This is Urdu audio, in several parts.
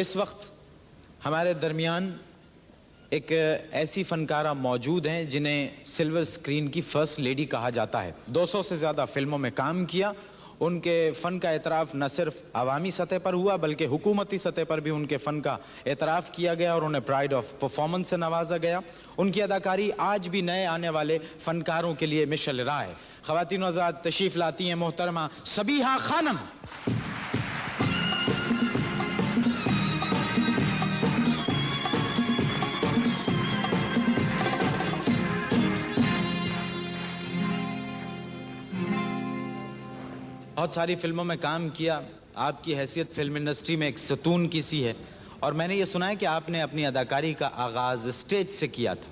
اس وقت ہمارے درمیان ایک ایسی فنکارہ موجود ہیں جنہیں سلور سکرین کی فرسٹ لیڈی کہا جاتا ہے. 200 سے زیادہ فلموں میں کام کیا. ان کے فن کا اعتراف نہ صرف عوامی سطح پر ہوا بلکہ حکومتی سطح پر بھی ان کے فن کا اعتراف کیا گیا اور انہیں پرائڈ آف پرفارمنس سے نوازا گیا. ان کی اداکاری آج بھی نئے آنے والے فنکاروں کے لیے مشعل راہ ہے. خواتین و حضرات تشریف لاتی ہیں محترمہ صبیحہ خانم. بہت ساری فلموں میں کام کیا. آپ کی حیثیت فلم انڈسٹری میں ایک ستون کی سی ہے اور میں نے یہ سنا ہے کہ آپ نے اپنی اداکاری کا آغاز اسٹیج سے کیا تھا.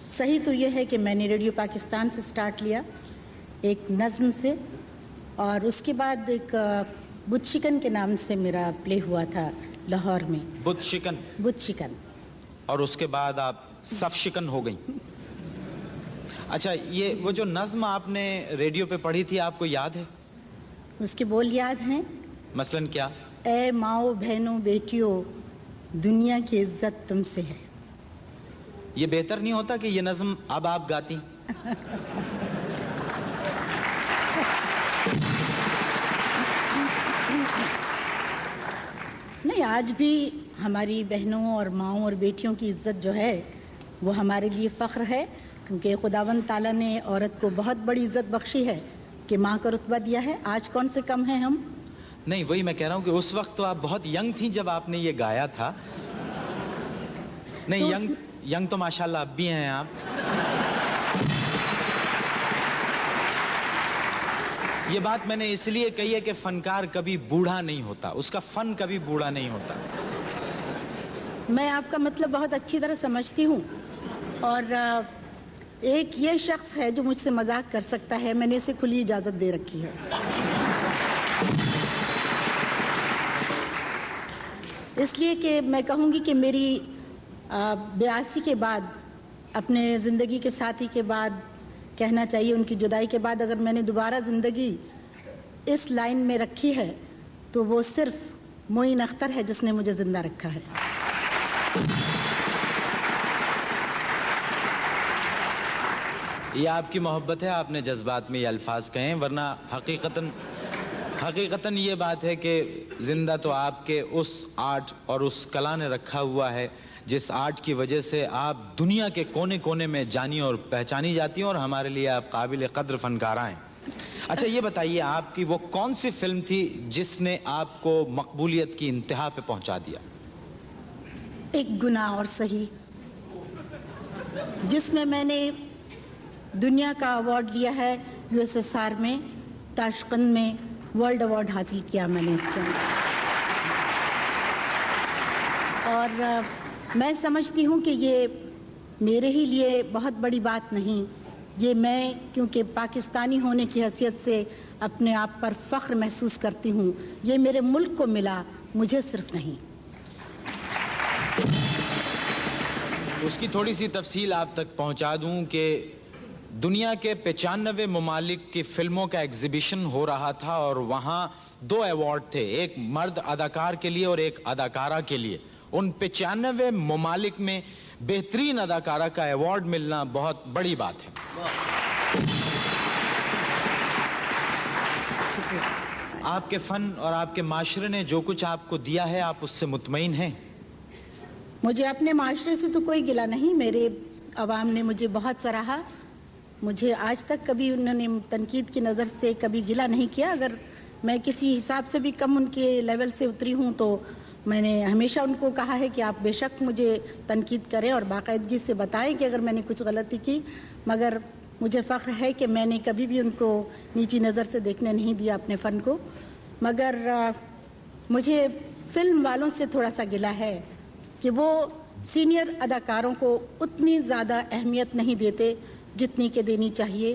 صحیح تو یہ ہے کہ میں نے ریڈیو پاکستان سے سٹارٹ لیا ایک نظم سے, اور اس کے بعد ایک بت شکن کے نام سے میرا پلے ہوا تھا لاہور میں. بت شکن. بت شکن. اور اس کے بعد آپ صف شکن ہو گئیں. اچھا, یہ وہ جو نظم آپ نے ریڈیو پہ پڑھی تھی آپ کو یاد ہے؟ اس کے بول یاد ہیں. مثلاً کیا؟ اے ماؤں بہنوں بیٹیوں دنیا کی عزت تم سے ہے. یہ بہتر نہیں ہوتا کہ یہ نظم اب آپ گاتی؟ نہیں, آج بھی ہماری بہنوں اور ماؤں اور بیٹیوں کی عزت جو ہے وہ ہمارے لیے فخر ہے, کیونکہ خداوند تعالیٰ نے عورت کو بہت بڑی عزت بخشی ہے کہ ماں کا رتبہ دیا ہے. آج کون سے کم ہیں ہم؟ نہیں, وہی میں کہہ رہا ہوں کہ اس وقت تو آپ بہت ینگ تھیں جب آپ نے یہ گایا تھا. نہیں, ینگ تو ماشاءاللہ اب بھی ہیں آپ. یہ بات میں نے اس لیے کہی ہے کہ فنکار کبھی بوڑھا نہیں ہوتا, اس کا فن کبھی بوڑھا نہیں ہوتا. میں آپ کا مطلب بہت اچھی طرح سمجھتی ہوں, اور ایک یہ شخص ہے جو مجھ سے مذاق کر سکتا ہے, میں نے اسے کھلی اجازت دے رکھی ہے. اس لیے کہ میں کہوں گی کہ میری 82 کے بعد, اپنے زندگی کے ساتھی کے بعد کہنا چاہیے, ان کی جدائی کے بعد اگر میں نے دوبارہ زندگی اس لائن میں رکھی ہے تو وہ صرف معین اختر ہے جس نے مجھے زندہ رکھا ہے. یہ آپ کی محبت ہے, آپ نے جذبات میں یہ الفاظ کہیں, ورنہ حقیقتاً یہ بات ہے کہ زندہ تو آپ کے اس آرٹ اور اس کلا نے رکھا ہوا ہے جس آرٹ کی وجہ سے آپ دنیا کے کونے کونے میں جانی اور پہچانی جاتی ہیں, اور ہمارے لیے آپ قابل قدر فنکارہ ہیں. اچھا, یہ بتائیے آپ کی وہ کون سی فلم تھی جس نے آپ کو مقبولیت کی انتہا پہ پہنچا دیا؟ ایک گناہ اور صحیح, جس میں نے دنیا کا ایوارڈ لیا ہے. USSR میں تاشقند میں ورلڈ ایوارڈ حاصل کیا میں نے اس کے, اور میں سمجھتی ہوں کہ یہ میرے ہی لیے بہت بڑی بات نہیں. یہ میں کیونکہ پاکستانی ہونے کی حیثیت سے اپنے آپ پر فخر محسوس کرتی ہوں. یہ میرے ملک کو ملا, مجھے صرف نہیں. اس کی تھوڑی سی تفصیل آپ تک پہنچا دوں کہ دنیا کے 95 ممالک کی فلموں کا ایگزیبیشن ہو رہا تھا, اور وہاں 2 ایوارڈ تھے, ایک مرد اداکار کے لیے اور ایک اداکارہ کے لیے. ان 95 ممالک میں بہترین اداکارہ کا ایوارڈ ملنا بہت بڑی بات ہے. آپ کے فن اور آپ کے معاشرے نے جو کچھ آپ کو دیا ہے, آپ اس سے مطمئن ہیں؟ مجھے اپنے معاشرے سے تو کوئی گلہ نہیں. میرے عوام نے مجھے بہت سراہا, مجھے آج تک کبھی انہوں نے تنقید کی نظر سے کبھی گلہ نہیں کیا. اگر میں کسی حساب سے بھی کم ان کے لیول سے اتری ہوں تو میں نے ہمیشہ ان کو کہا ہے کہ آپ بے شک مجھے تنقید کریں اور باقاعدگی سے بتائیں کہ اگر میں نے کچھ غلطی کی, مگر مجھے فخر ہے کہ میں نے کبھی بھی ان کو نیچی نظر سے دیکھنے نہیں دیا اپنے فن کو. مگر مجھے فلم والوں سے تھوڑا سا گلہ ہے کہ وہ سینئر اداکاروں کو اتنی زیادہ اہمیت نہیں دیتے جتنی کہ دینی چاہیے.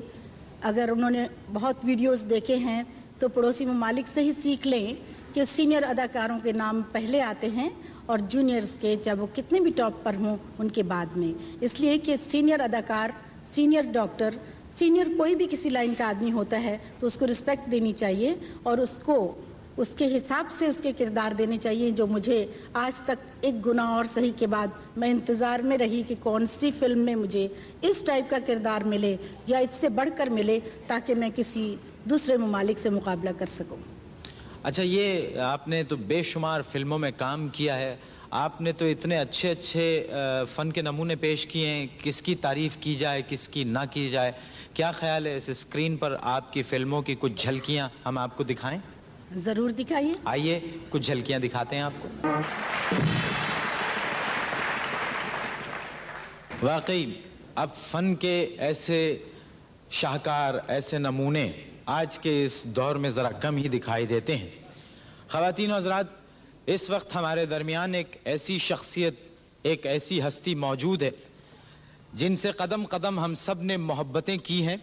اگر انہوں نے بہت ویڈیوز دیکھے ہیں تو پڑوسی ممالک سے ہی سیکھ لیں کہ سینئر اداکاروں کے نام پہلے آتے ہیں اور جونیئرز کے, چاہے وہ کتنے بھی ٹاپ پر ہوں, ان کے بعد میں. اس لیے کہ سینئر اداکار, سینئر ڈاکٹر, سینئر کوئی بھی کسی لائن کا آدمی ہوتا ہے تو اس کو رسپیکٹ دینی چاہیے, اور اس کو اس کے حساب سے اس کے کردار دینے چاہیے. جو مجھے آج تک ایک گناہ اور صحیح کے بعد میں انتظار میں رہی کہ کون سی فلم میں مجھے اس ٹائپ کا کردار ملے یا اس سے بڑھ کر ملے تاکہ میں کسی دوسرے ممالک سے مقابلہ کر سکوں. اچھا، یہ آپ نے تو بے شمار فلموں میں کام کیا ہے، آپ نے تو اتنے اچھے اچھے فن کے نمونے پیش کیے ہیں، کس کی تعریف کی جائے کس کی نہ کی جائے. کیا خیال ہے اس اسکرین پر آپ کی فلموں کی کچھ جھلکیاں ہم آپ کو دکھائیں؟ ضرور دکھائیے. آئیے کچھ جھلکیاں دکھاتے ہیں آپ کو. واقعی اب فن کے ایسے شاہکار، ایسے نمونے آج کے اس دور میں ذرا کم ہی دکھائی دیتے ہیں. خواتین و حضرات، اس وقت ہمارے درمیان ایک ایسی شخصیت، ایک ایسی ہستی موجود ہے جن سے قدم قدم ہم سب نے محبتیں کی ہیں،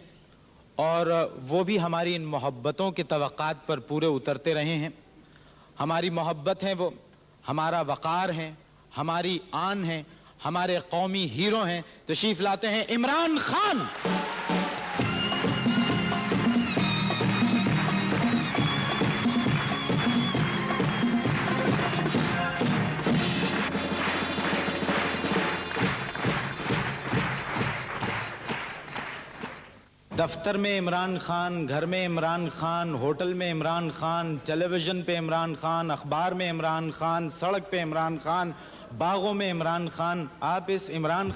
اور وہ بھی ہماری ان محبتوں کے توقعات پر پورے اترتے رہے ہیں. ہماری محبت ہیں، وہ ہمارا وقار ہیں، ہماری آن ہیں، ہمارے قومی ہیرو ہیں. تشریف لاتے ہیں عمران خان. دفتر میں عمران خان، گھر میں عمران خان، ہوٹل میں عمران خان، ٹیلی ویژن پہ عمران خان، اخبار میں عمران خان، سڑک پہ عمران خان، باغوں میں عمران خان. آپ اس عمران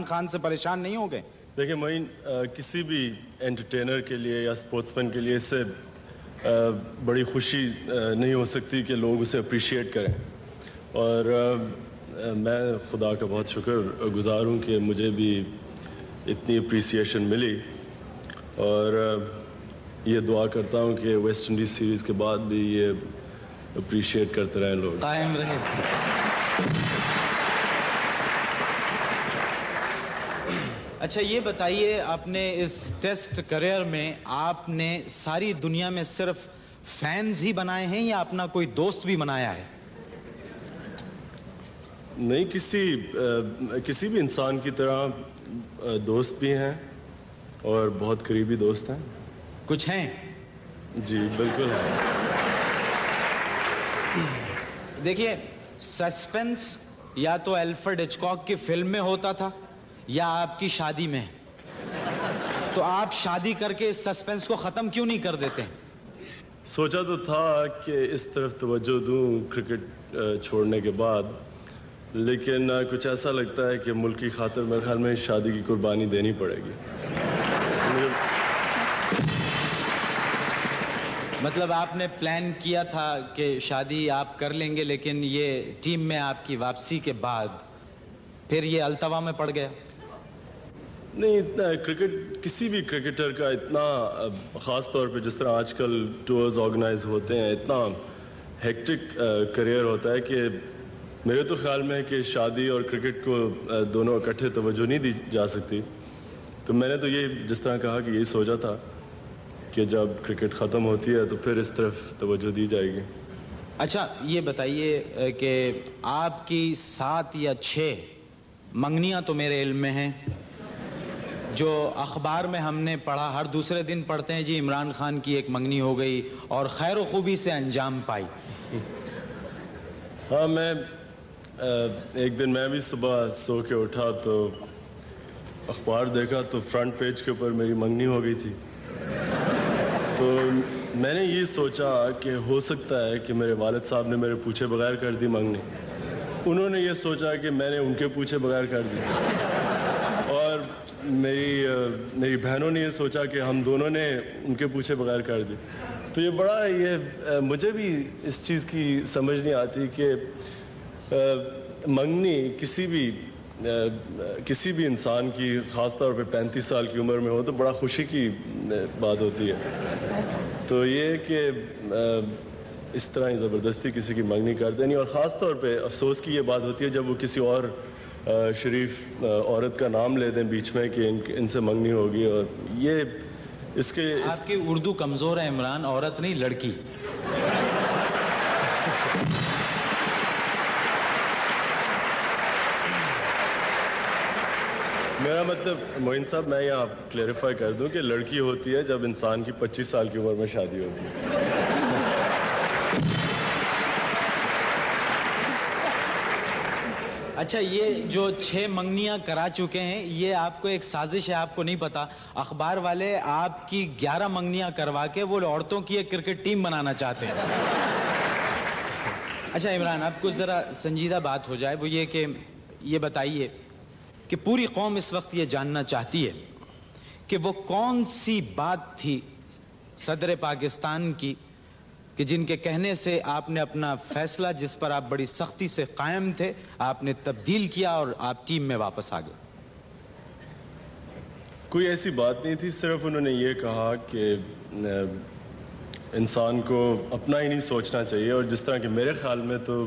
خان سے پریشان نہیں ہو گئے؟ دیکھیں معین، کسی بھی انٹرٹینر کے لیے یا اسپورٹس مین کے لیے اس سے بڑی خوشی نہیں ہو سکتی کہ لوگ اسے اپریشیٹ کریں. اور میں خدا کا بہت شکر گزار ہوں کہ مجھے بھی اتنی اپریسیشن ملی، اور یہ دعا کرتا ہوں کہ ویسٹ انڈیز سیریز کے بعد بھی یہ اپریشیٹ کرتے رہیں لوگ. قائم رہے. اچھا یہ بتائیے، اپنے اس ٹیسٹ کریئر میں آپ نے ساری دنیا میں صرف فینز ہی بنائے ہیں یا اپنا کوئی دوست بھی بنایا ہے؟ نہیں، کسی بھی انسان کی طرح دوست بھی ہیں اور بہت قریبی دوست ہیں. کچھ ہیں؟ جی بالکل ہے. دیکھیے، سسپنس یا تو الفریڈ ہچکاک کی فلم میں ہوتا تھا یا آپ کی شادی میں. تو آپ شادی کر کے اس سسپنس کو ختم کیوں نہیں کر دیتے؟ سوچا تو تھا کہ اس طرف توجہ دوں کرکٹ چھوڑنے کے بعد، لیکن کچھ ایسا لگتا ہے کہ ملک کی خاطر میرے خیال میں شادی کی قربانی دینی پڑے گی. مطلب آپ نے پلان کیا تھا کہ شادی آپ کر لیں گے، لیکن یہ ٹیم میں آپ کی واپسی کے بعد پھر یہ التوا میں پڑ گیا؟ نہیں، اتنا کرکٹ، کسی بھی کرکٹر کا اتنا، خاص طور پہ جس طرح آج کل ٹورز آرگنائز ہوتے ہیں، اتنا ہیکٹک کریئر ہوتا ہے کہ میرے تو خیال میں ہے کہ شادی اور کرکٹ کو دونوں اکٹھے توجہ نہیں دی جا سکتی. تو میں نے تو یہ جس طرح کہا کہ یہی سوچا تھا کہ جب کرکٹ ختم ہوتی ہے تو پھر اس طرف توجہ دی جائے گی. اچھا یہ بتائیے کہ آپ کی 7 یا 6 منگنیاں تو میرے علم میں ہیں، جو اخبار میں ہم نے پڑھا، ہر دوسرے دن پڑھتے ہیں جی عمران خان کی ایک منگنی ہو گئی اور خیر و خوبی سے انجام پائی. ہاں، میں ایک دن میں بھی صبح سو کے اٹھا تو اخبار دیکھا تو فرنٹ پیج کے اوپر میری منگنی ہو گئی تھی. تو میں نے یہ سوچا کہ ہو سکتا ہے کہ میرے والد صاحب نے میرے پوچھے بغیر کر دی منگنی. انہوں نے یہ سوچا کہ میں نے ان کے پوچھے بغیر کر دی، اور میری بہنوں نے یہ سوچا کہ ہم دونوں نے ان کے پوچھے بغیر کر دی. تو یہ بڑا، مجھے بھی اس چیز کی سمجھ نہیں آتی کہ منگنی کسی بھی انسان کی، خاص طور پہ 35 سال کی عمر میں ہو تو بڑا خوشی کی بات ہوتی ہے. تو یہ کہ اس طرح زبردستی کسی کی منگنی کر دینی، اور خاص طور پہ افسوس کی یہ بات ہوتی ہے جب وہ کسی اور شریف عورت کا نام لے دیں بیچ میں کہ ان سے منگنی ہوگی. اور یہ اس کے آپ کی اردو کمزور ہے عمران، عورت نہیں لڑکی. میرا مطلب معین صاحب، میں یہاں کلیریفائی کر دوں کہ لڑکی ہوتی ہے جب انسان کی 25 سال کی عمر میں شادی ہوتی ہے. اچھا یہ جو 6 منگنیاں کرا چکے ہیں یہ آپ کو ایک سازش ہے, آپ کو نہیں پتا. اخبار والے آپ کی 11 منگنیاں کروا کے وہ عورتوں کی ایک کرکٹ ٹیم بنانا چاہتے ہیں. اچھا عمران, آپ کو ذرا سنجیدہ بات ہو جائے, وہ یہ کہ یہ بتائیے کہ پوری قوم اس وقت یہ جاننا چاہتی ہے کہ وہ کون سی بات تھی صدر پاکستان کی کہ جن کے کہنے سے آپ نے اپنا فیصلہ, جس پر آپ بڑی سختی سے قائم تھے, آپ نے تبدیل کیا اور آپ ٹیم میں واپس آ گئے. کوئی ایسی بات نہیں تھی, صرف انہوں نے یہ کہا کہ انسان کو اپنا ہی نہیں سوچنا چاہیے. اور جس طرح کہ میرے خیال میں تو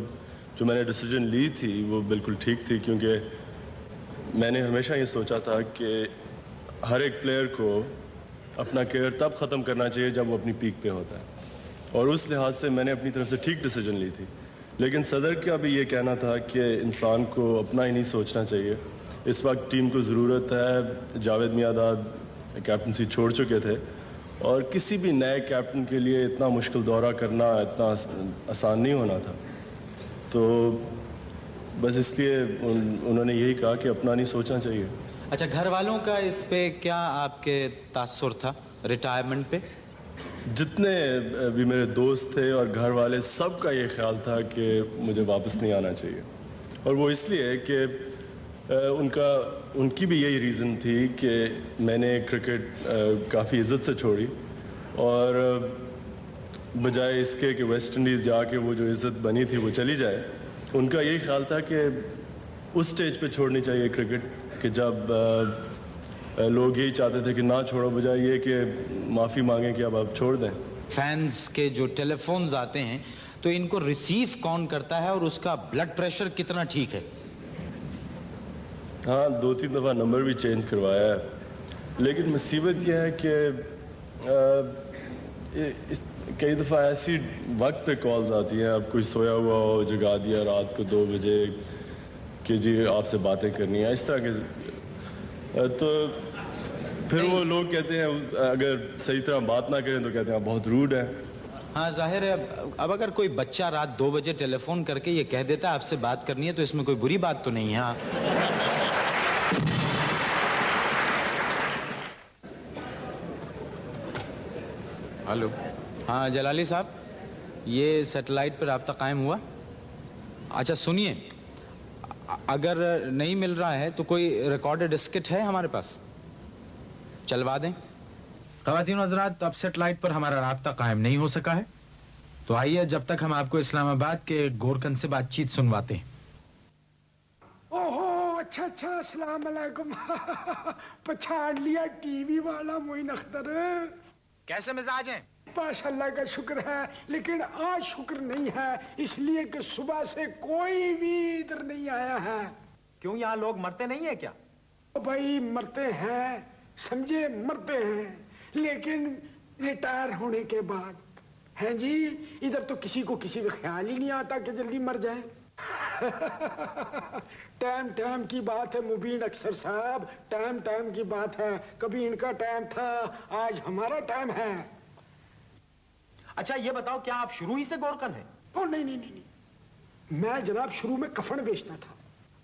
جو میں نے ڈیسیجن لی تھی وہ بالکل ٹھیک تھی, کیونکہ میں نے ہمیشہ یہ سوچا تھا کہ ہر ایک پلیئر کو اپنا کیریئر تب ختم کرنا چاہیے جب وہ اپنی پیک پہ ہوتا ہے, اور اس لحاظ سے میں نے اپنی طرف سے ٹھیک ڈیسیجن لی تھی. لیکن صدر کا بھی یہ کہنا تھا کہ انسان کو اپنا ہی نہیں سوچنا چاہیے. اس وقت ٹیم کو ضرورت ہے, جاوید میاں کیپٹنسی چھوڑ چکے تھے, اور کسی بھی نئے کیپٹن کے لیے اتنا مشکل دورہ کرنا اتنا آسان نہیں ہونا تھا. تو بس اس لیے انہوں نے یہی کہا کہ اپنا نہیں سوچنا چاہیے. اچھا, گھر والوں کا اس پہ کیا آپ کے تاثر تھا ریٹائرمنٹ پہ؟ جتنے بھی میرے دوست تھے اور گھر والے, سب کا یہ خیال تھا کہ مجھے واپس نہیں آنا چاہیے. اور وہ اس لیے کہ ان کی بھی یہی ریزن تھی کہ میں نے کرکٹ کافی عزت سے چھوڑی, اور بجائے اس کے کہ ویسٹ انڈیز جا کے وہ جو عزت بنی تھی وہ چلی جائے, ان کا یہی خیال تھا کہ اس سٹیج پہ چھوڑنی چاہیے کرکٹ کہ جب لوگ یہی چاہتے تھے کہ نہ چھوڑو, بجائے یہ کہ معافی مانگیں کہ اب آپ چھوڑ دیں. فینس کے جو ٹیلی فونز آتے ہیں تو ان کو ریسیو کون کرتا ہے, اور اس کا بلڈ پریشر کتنا ٹھیک ہے؟ ہاں, 2-3 دفعہ نمبر بھی چینج کروایا ہے, لیکن مصیبت یہ ہے کہ کئی دفعہ ایسی وقت پہ کالز آتی ہیں, اب کوئی سویا ہوا ہو, جگا دیا رات کو 2 بجے کہ جی آپ سے باتیں کرنی ہیں, اس طرح کے. تو پھر وہ لوگ کہتے ہیں, اگر صحیح طرح بات نہ کریں تو کہتے ہیں آپ بہت روڈ ہیں. ہاں ظاہر ہے, اب اگر کوئی بچہ رات 2 بجے ٹیلی فون کر کے یہ کہہ دیتا ہے آپ سے بات کرنی ہے تو اس میں کوئی بری بات تو نہیں ہے. ہلو, ہاں جلالی صاحب, یہ سیٹلائٹ پہ رابطہ قائم ہوا؟ اچھا سنیے, اگر نہیں مل رہا ہے تو کوئی ریکارڈڈ اسکٹ ہے ہمارے پاس, چلوا دیں. خواتین و حضرات, اب سیٹلائٹ پر ہمارا رابطہ قائم نہیں ہو سکا ہے, تو آئیے جب تک ہم آپ کو اسلام آباد کے گورکن سے بات چیت سنواتے ہیں. اوہو, اچھا, السلام علیکم. پچھاڑ لیا ٹی وی والا معین اختر. کیسے مزاج ہیں؟ ماشاء اللہ کا شکر ہے, لیکن آج شکر نہیں ہے, اس لیے کہ صبح سے کوئی بھی ادھر نہیں آیا ہے. کیوں, یہاں لوگ مرتے نہیں ہیں کیا؟ بھائی مرتے ہیں, سمجھے, مرتے ہیں, لیکن ریٹائر ہونے کے بعد ہیں جی. ادھر تو کسی کو کسی کا خیال ہی نہیں آتا کہ جلدی مر جائے. ٹائم کی بات ہے مبین اکثر صاحب, ٹائم کی بات ہے. کبھی ان کا ٹائم تھا, آج ہمارا ٹائم ہے. اچھا یہ بتاؤ, کیا آپ شروع ہی سے گورکن ہیں؟ او نہیں, میں جناب شروع میں کفن بیچتا تھا.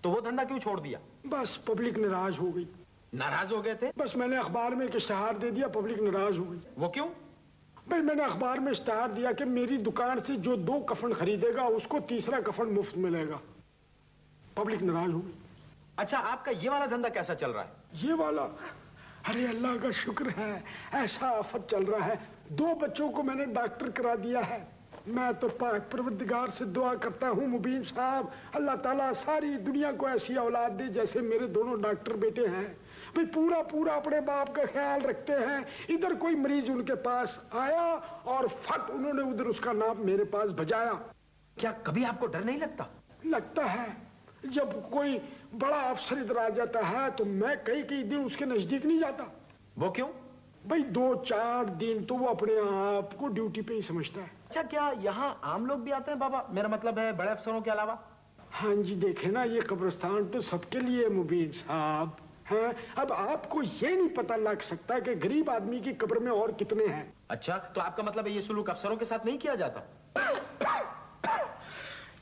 تو وہ دھندا کیوں چھوڑ دیا؟ بس پبلک ناراض ہو گئی. ناراض ہو گئے تھے؟ بس میں نے اخبار میں ایک اشتہار دے دیا, پبلک ناراض ہو گئی. وہ کیوں؟ بھائی میں نے اخبار میں اشتہار دیا کہ میری دکان سے جو 2 کفن خریدے گا اس کو 3را کفن مفت ملے گا. پبلک ناراض ہو گئی. اچھا, آپ کا یہ والا دھندا کیسا چل رہا ہے؟ یہ والا, ارے اللہ کا شکر ہے, ایسا آفت چل رہا ہے. 2 بچوں کو میں نے ڈاکٹر کرا دیا ہے. میں تو پاک پروردگار سے دعا کرتا ہوں مبین صاحب, اللہ تعالیٰ ساری دنیا کو ایسی اولاد دے جیسے میرے دونوں ڈاکٹر بیٹے ہیں. بھئی پورا اپنے باپ کا خیال رکھتے ہیں. ادھر کوئی مریض ان کے پاس آیا اور فٹ انہوں نے ادھر اس کا نام میرے پاس بھجایا. کیا کبھی آپ کو ڈر نہیں لگتا؟ لگتا ہے. جب کوئی بڑا افسر ادھر آ جاتا ہے تو میں کئی دن اس کے نزدیک نہیں جاتا. وہ کیوں؟ بھئی 2-4 دن تو وہ اپنے آپ کو ڈیوٹی پہ ہی سمجھتا ہے. اچھا, کیا یہاں عام لوگ بھی آتے ہیں بابا؟ میرا مطلب ہے بڑے افسروں کے علاوہ. ہاں جی, دیکھیں نا, یہ قبرستان تو سب کے لیے مبین صاحب ہیں. اب آپ کو یہ نہیں پتہ لگ سکتا کہ غریب آدمی کی قبر میں اور کتنے ہیں. اچھا, تو آپ کا مطلب ہے یہ سلوک افسروں کے ساتھ نہیں کیا جاتا؟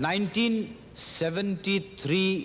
1973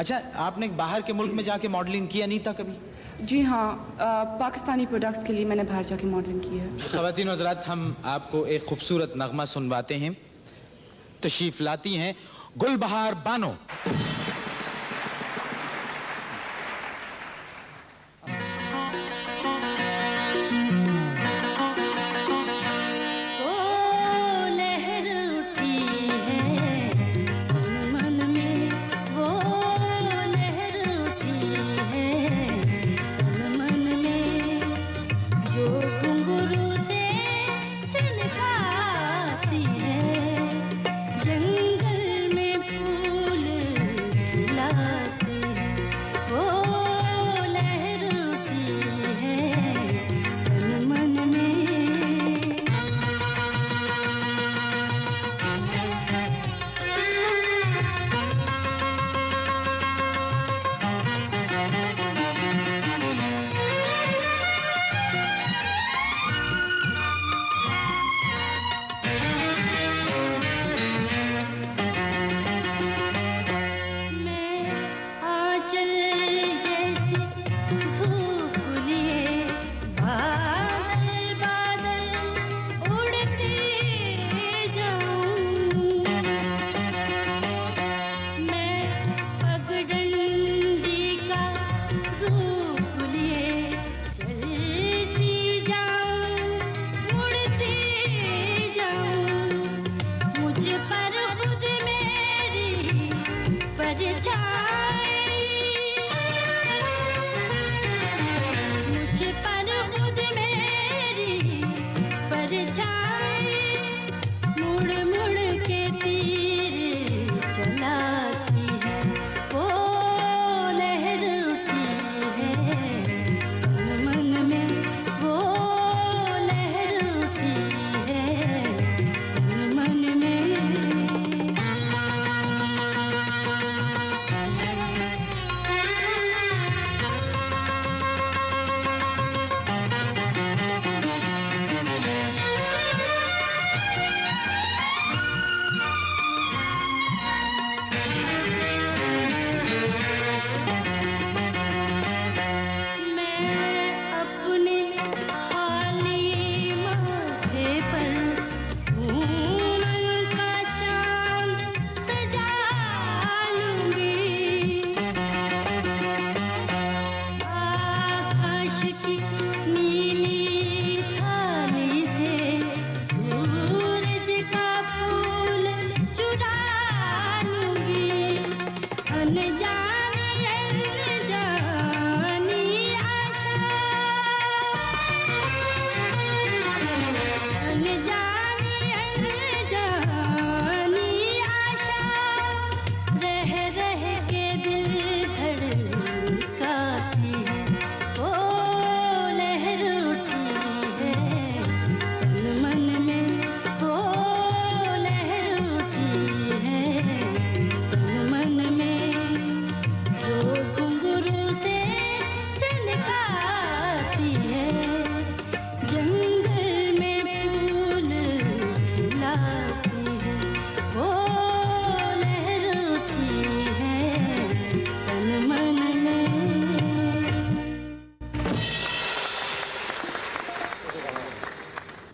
اچھا آپ نے باہر کے ملک میں جا کے ماڈلنگ کیا نہیں تھا کبھی؟ جی ہاں، پاکستانی پروڈکٹس کے لیے میں نے باہر جا کے ماڈلنگ کی ہے. خواتین و حضرات، ہم آپ کو ایک خوبصورت نغمہ سنواتے ہیں. تشریف لاتی ہیں گل بہار بانو.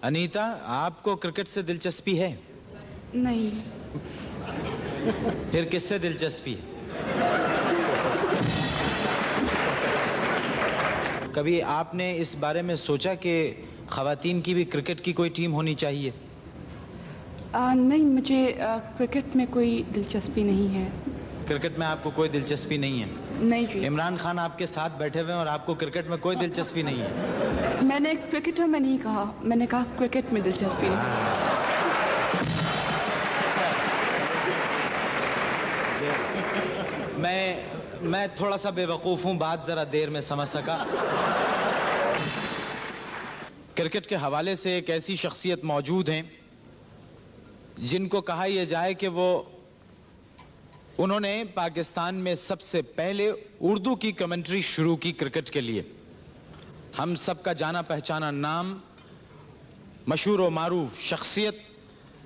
انیتا، آپ کو کرکٹ سے دلچسپی ہے؟ نہیں. پھر کس سے دلچسپی ہے؟ کبھی آپ نے اس بارے میں سوچا کہ خواتین کی بھی کرکٹ کی کوئی ٹیم ہونی چاہیے؟ نہیں، مجھے کرکٹ میں کوئی دلچسپی نہیں ہے. کرکٹ میں آپ کو کوئی دلچسپی نہیں ہے؟ نہیں جی. عمران خان آپ کے ساتھ بیٹھے ہوئے ہیں اور آپ کو کرکٹ میں کوئی دلچسپی نہیں ہے؟ میں نے کرکٹر میں نہیں کہا، میں نے کہا کرکٹ میں دلچسپی نہیں. میں تھوڑا سا بے وقوف ہوں، بات ذرا دیر میں سمجھ سکا. کرکٹ کے حوالے سے ایک ایسی شخصیت موجود ہیں جن کو کہا یہ جائے کہ انہوں نے پاکستان میں سب سے پہلے اردو کی کمنٹری شروع کی کرکٹ کے لیے. ہم سب کا جانا پہچانا نام، مشہور و معروف شخصیت،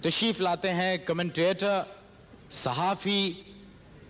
تشریف لاتے ہیں کمنٹریٹر، صحافی،